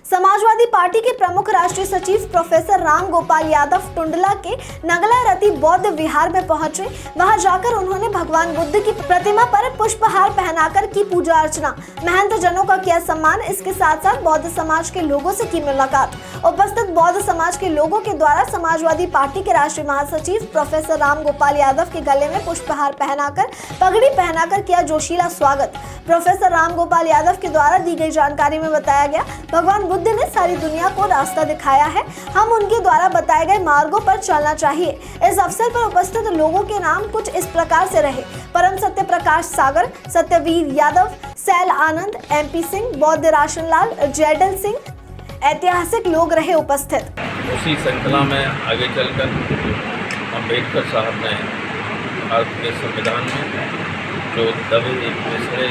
Samajwadi party के प्रमुख राष्ट्रीय सचिव प्रोफेसर राम गोपाल यादव टुंडला के नगला रति बौद्ध विहार में पहुंचे। वहां जाकर उन्होंने भगवान बुद्ध की प्रतिमा पर पुष्पहार पहनाकर की पूजा अर्चना, महंत जनों का किया सम्मान। इसके साथ साथ बौद्ध समाज के लोगों से की मुलाकात। उपस्थित बौद्ध समाज के लोगों के द्वारा समाजवादी पार्टी के राष्ट्रीय महासचिव प्रोफेसर राम गोपाल यादव के गले में पुष्पहार पहनाकर, पगड़ी पहनाकर किया जोशीला स्वागत। प्रोफेसर राम गोपाल यादव के द्वारा दी गई जानकारी में बताया गया, भगवान बुद्ध ने सारी दुनिया को रास्ता दिखाया है, हम उनके द्वारा बताए गए मार्गों पर चलना चाहिए। इस अवसर पर उपस्थित लोगों के नाम कुछ इस प्रकार से रहे: परम सत्य प्रकाश सागर, सत्यवीर यादव, सैल आनंद, MP सिंह, बौद्ध राशन लाल, जयडल सिंह, ऐतिहासिक लोग रहे उपस्थित। उसी श्रृंखला में आगे चलकर अम्बेडकर साहब ने भारत के संविधान में जो दबे पिछड़े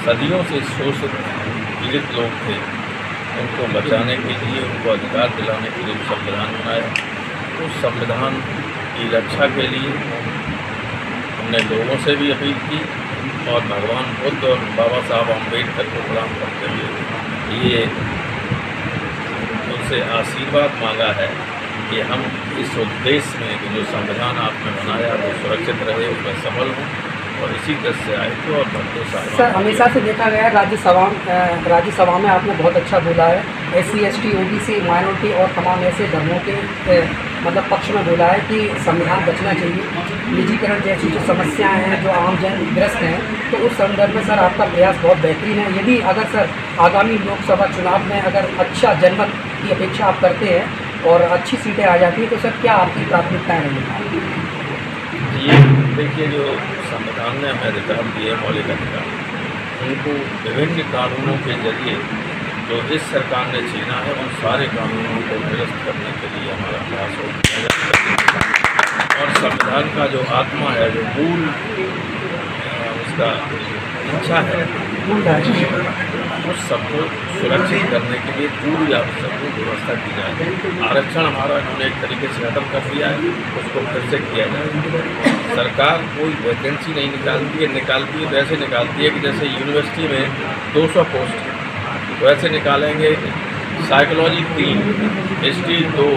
सदियों से शोषित पीड़ित लोग थे, उनको बचाने के लिए, उनको अधिकार दिलाने के लिए संविधान बनाया। उस संविधान की रक्षा के लिए हमने लोगों से भी अपील की और भगवान बुद्ध और बाबा साहब अम्बेडकर को प्रणाम करते हुए ये उनसे आशीर्वाद मांगा है कि हम इस उद्देश्य में कि जो संविधान आपने बनाया वो सुरक्षित रहे, उसमें सफल हों और इसी तरह से आए थे। और भक्तों सर, हमेशा से देखा गया है राज्यसभा में आपने बहुत अच्छा बोला है, SC ST OBC माइनॉरिटी और तमाम ऐसे धर्मों के मतलब पक्ष में बोला है कि संविधान बचना चाहिए। निजीकरण जैसी जो समस्याएं हैं जो आम जन ग्रस्त हैं, तो उस संदर्भ में सर आपका प्रयास बहुत बेहतरीन है। यदि अगर सर आगामी लोकसभा चुनाव में अगर अच्छा जनमत की अपेक्षा आप करते हैं और अच्छी सीटें आ जाती हैं, तो सर क्या आपकी प्राथमिकताएँ रहेंगी? ये देखिए, जो संविधान ने हमें अधिकार दिए, मौलिक अधिकार, उनको विभिन्न कानूनों के जरिए जो इस सरकार ने छीना है, उन सारे कानूनों को निरस्त करने के लिए हमारा प्रयास होगा। और संविधान का जो आत्मा है, जो मूल उसका इच्छा है, उस सबको सुरक्षित करने के लिए पूरी आवश्यक व्यवस्था की जाए। आरक्षण हमारा इन्होंने एक तरीके से खत्म कर दिया है, उसको फिर से किया जाए। सरकार कोई वैकेंसी नहीं निकालती है वैसे निकालती है कि जैसे यूनिवर्सिटी में 200 पोस्ट है, वैसे निकालेंगे। साइकोलॉजी 3, हिस्ट्री 2,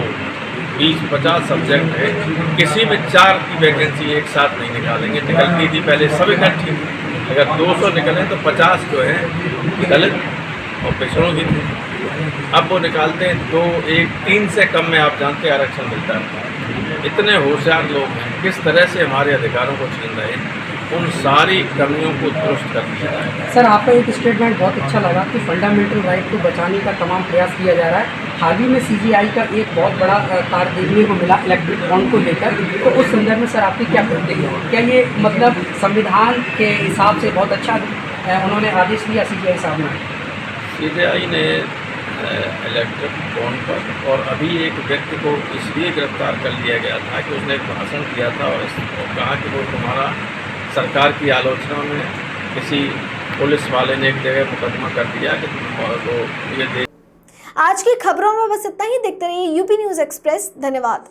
20-50 सब्जेक्ट है, किसी में 4 की वैकेंसी एक साथ नहीं निकालेंगे। निकलती थी पहले सब इकट्ठी, अगर 200 निकलें तो 50 जो है दलित और पिछड़ों की थी। अब वो निकालते हैं 2, 1, 3 से कम में आप जानते हैं आरक्षण मिलता है। इतने होशियार लोग हैं, किस तरह से हमारे अधिकारों को छीन रहे हैं, उन सारी कमियों को दुरुस्त कर दिया जाए। सर, आपका एक स्टेटमेंट बहुत अच्छा लगा कि फंडामेंटल राइट को बचाने का तमाम प्रयास किया जा रहा है। हाल ही में CGI का एक बहुत बड़ा कार्य देखने को मिला इलेक्ट्रिक बॉन्ड को लेकर, तो उस संदर्भ में सर आपकी क्या प्रतिक्रिया है? क्या ये मतलब संविधान के हिसाब से बहुत अच्छा उन्होंने आदेश दिया CGI साहब ने? CGI ने इलेक्ट्रिक बॉन्ड पर और अभी एक व्यक्ति को इसलिए गिरफ्तार कर लिया गया था कि उसने एक भाषण किया था और कहा कि वो तुम्हारा सरकार की आलोचना में किसी पुलिस वाले ने एक जगह मुकदमा कर दिया कि वो ये आज की खबरों में बस इतना ही। देखते रहिए UP न्यूज़ एक्सप्रेस। धन्यवाद।